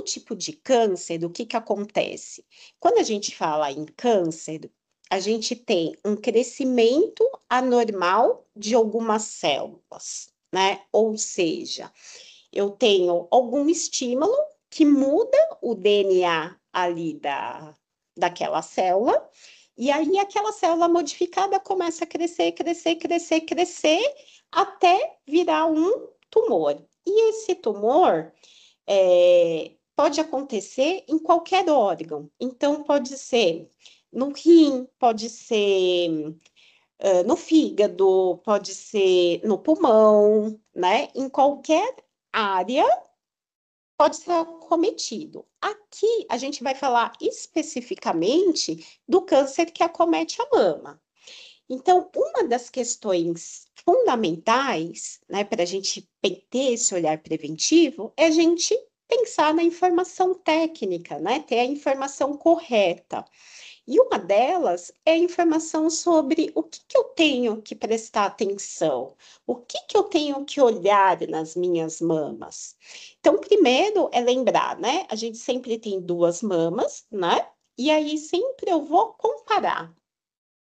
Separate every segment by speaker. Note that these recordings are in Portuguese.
Speaker 1: tipo de câncer, o que que acontece? Quando a gente fala em câncer, a gente tem um crescimento anormal de algumas células, né? Ou seja, eu tenho algum estímulo que muda o DNA ali daquela célula, e aí aquela célula modificada começa a crescer, crescer, crescer, crescer, até virar um tumor. E esse tumor pode acontecer em qualquer órgão. Então, pode ser no rim, pode ser no fígado, pode ser no pulmão, né? Em qualquer área pode ser acometido. Aqui a gente vai falar especificamente do câncer que acomete a mama. Então, uma das questões fundamentais, né, para a gente ter esse olhar preventivo, é a gente pensar na informação técnica, né, ter a informação correta. E uma delas é a informação sobre o que que eu tenho que prestar atenção, o que que eu tenho que olhar nas minhas mamas. Então, primeiro é lembrar, né? A gente sempre tem duas mamas, né? E aí sempre eu vou comparar.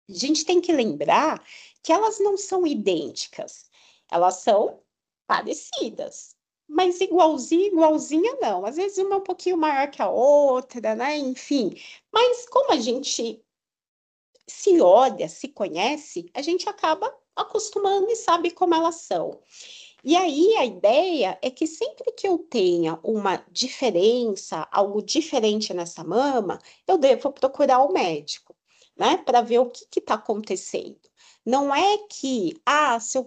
Speaker 1: A gente tem que lembrar que elas não são idênticas, elas são parecidas, mas igualzinha, igualzinha não. Às vezes uma é um pouquinho maior que a outra, né? Enfim, mas como a gente se olha, se conhece, a gente acaba acostumando e sabe como elas são. E aí a ideia é que sempre que eu tenha uma diferença, algo diferente nessa mama, eu devo procurar o médico, né, para ver o que está acontecendo. Não é que, se eu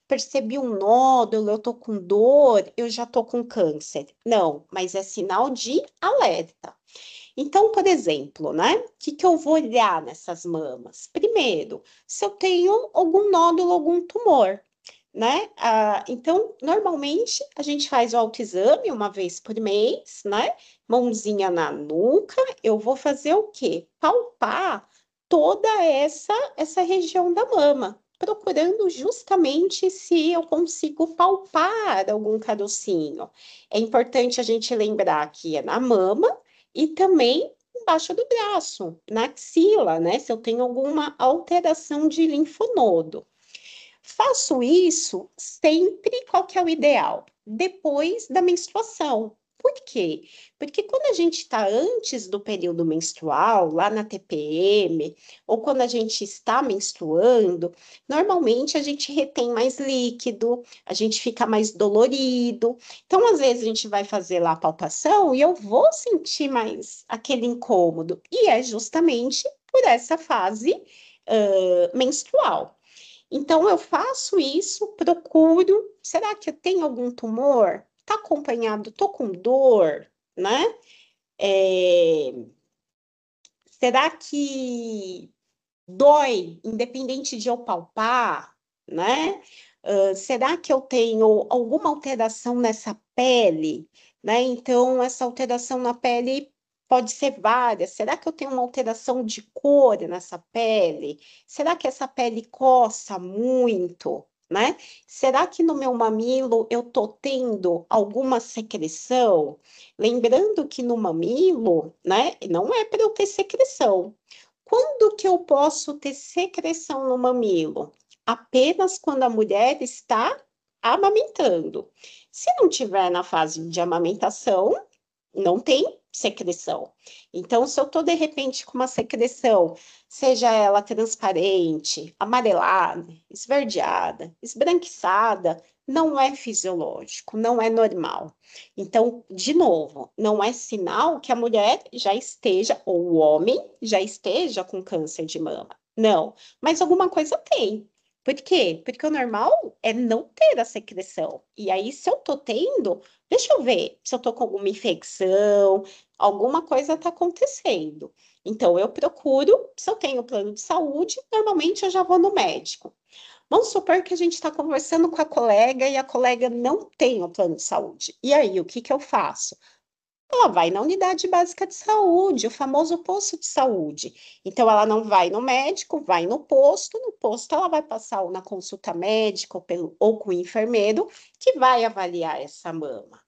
Speaker 1: percebi um nódulo, eu tô com dor, eu já tô com câncer. Não, mas é sinal de alerta. Então, por exemplo, né? O que que eu vou olhar nessas mamas? Primeiro, se eu tenho algum nódulo, algum tumor, né? Então, normalmente, a gente faz o autoexame uma vez por mês, né? Mãozinha na nuca, eu vou fazer o quê? Palpar toda essa região da mama, procurando justamente se eu consigo palpar algum carocinho. É importante a gente lembrar que é na mama e também embaixo do braço, na axila, né? Se eu tenho alguma alteração de linfonodo. Faço isso sempre, qual que é o ideal? Depois da menstruação. Por quê? Porque quando a gente está antes do período menstrual, lá na TPM, ou quando a gente está menstruando, normalmente a gente retém mais líquido, a gente fica mais dolorido. Então, às vezes, a gente vai fazer lá a palpação e eu vou sentir mais aquele incômodo. E é justamente por essa fase menstrual. Então, eu faço isso, procuro. Será que eu tenho algum tumor? Tá acompanhado? Tô com dor, né? É, será que dói, independente de eu palpar, né? Será que eu tenho alguma alteração nessa pele, né? Então, essa alteração na pele pode ser várias. Será que eu tenho uma alteração de cor nessa pele? Será que essa pele coça muito, né? Será que no meu mamilo eu tô tendo alguma secreção? Lembrando que no mamilo, né, não é para eu ter secreção. Quando que eu posso ter secreção no mamilo? Apenas quando a mulher está amamentando. Se não tiver na fase de amamentação, não tem secreção. Então, se eu estou de repente com uma secreção, seja ela transparente, amarelada, esverdeada, esbranquiçada, não é fisiológico, não é normal. Então, de novo, não é sinal que a mulher já esteja, ou o homem já esteja com câncer de mama. Não, mas alguma coisa tem. Por quê? Porque o normal é não ter a secreção. E aí, se eu tô tendo, deixa eu ver se eu tô com alguma infecção, alguma coisa tá acontecendo. Então, eu procuro, se eu tenho plano de saúde, normalmente eu já vou no médico. Vamos supor que a gente está conversando com a colega e a colega não tem o plano de saúde. E aí, o que que eu faço? Ela vai na unidade básica de saúde, o famoso posto de saúde. Então, ela não vai no médico, vai no posto ela vai passar ou na consulta médica ou com o enfermeiro que vai avaliar essa mama.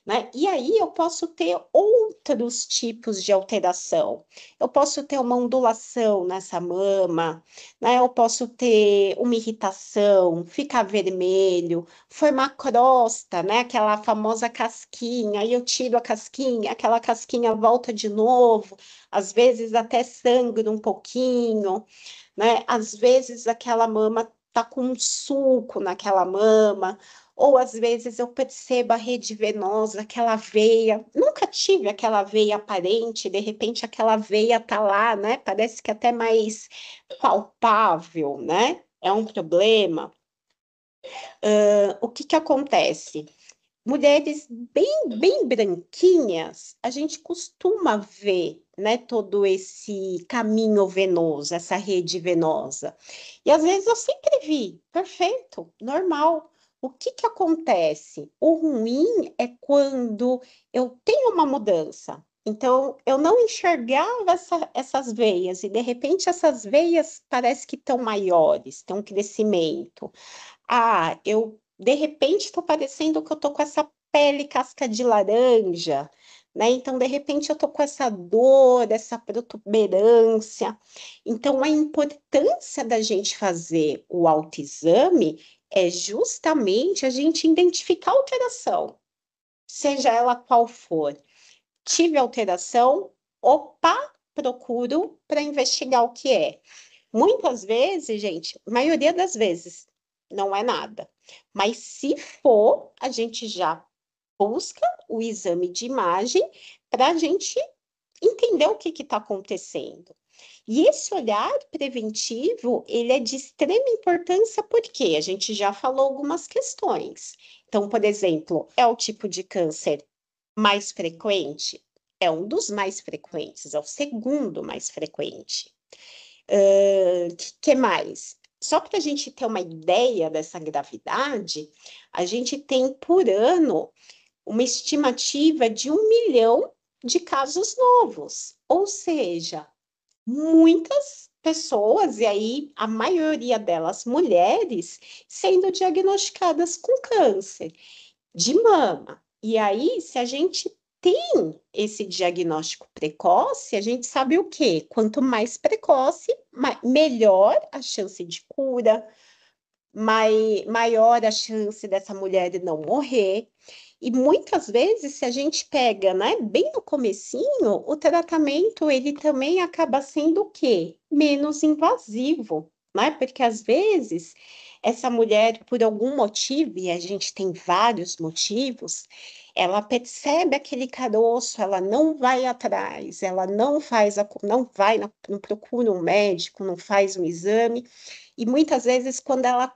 Speaker 1: né? E aí eu posso ter outros tipos de alteração. Eu posso ter uma ondulação nessa mama, né? Eu posso ter uma irritação, ficar vermelho, formar crosta, né? Aquela famosa casquinha, aí eu tiro a casquinha, aquela casquinha volta de novo, às vezes até sangra um pouquinho, né? Às vezes aquela mama tá com um sulco naquela mama, ou às vezes eu percebo a rede venosa, aquela veia. Nunca tive aquela veia aparente, de repente aquela veia tá lá, né? Parece que até mais palpável, né? É um problema. O que que acontece? Mulheres bem branquinhas, a gente costuma ver, né, todo esse caminho venoso, essa rede venosa. E às vezes eu sempre vi, perfeito, normal. O que que acontece? O ruim é quando eu tenho uma mudança. Então, eu não enxergava essas veias, e de repente essas veias parece que estão maiores, têm um crescimento. Ah, eu de repente estou parecendo que eu tô com essa pele casca de laranja, né? Então, de repente, eu tô com essa dor, essa protuberância. Então, a importância da gente fazer o autoexame é justamente a gente identificar a alteração, seja ela qual for. Tive alteração, opa, procuro para investigar o que é. Muitas vezes, gente, maioria das vezes, não é nada. Mas se for, a gente já busca o exame de imagem para a gente entender o que está acontecendo. E esse olhar preventivo, ele é de extrema importância porque a gente já falou algumas questões. Então, por exemplo, é o tipo de câncer mais frequente? É um dos mais frequentes, é o segundo mais frequente. Que mais? Só para a gente ter uma ideia dessa gravidade, a gente tem por ano uma estimativa de 1 milhão de casos novos. Ou seja, muitas pessoas, e aí a maioria delas mulheres, sendo diagnosticadas com câncer de mama. E aí, se a gente tem esse diagnóstico precoce, a gente sabe o quê? Quanto mais precoce, melhor a chance de cura, maior a chance dessa mulher não morrer. E muitas vezes, se a gente pega, né, bem no comecinho, o tratamento ele também acaba sendo o quê? Menos invasivo, né? Porque às vezes essa mulher, por algum motivo, e a gente tem vários motivos, ela percebe aquele caroço, ela não vai atrás, ela não faz, não vai, não procura um médico, não faz um exame, e muitas vezes, quando ela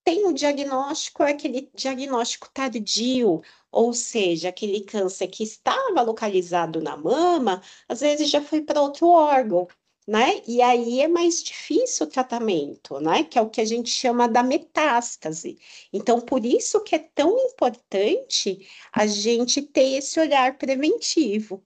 Speaker 1: tem o diagnóstico, é aquele diagnóstico tardio, ou seja, aquele câncer que estava localizado na mama, às vezes já foi para outro órgão, né? E aí é mais difícil o tratamento, né? Que é o que a gente chama da metástase. Então, por isso que é tão importante a gente ter esse olhar preventivo.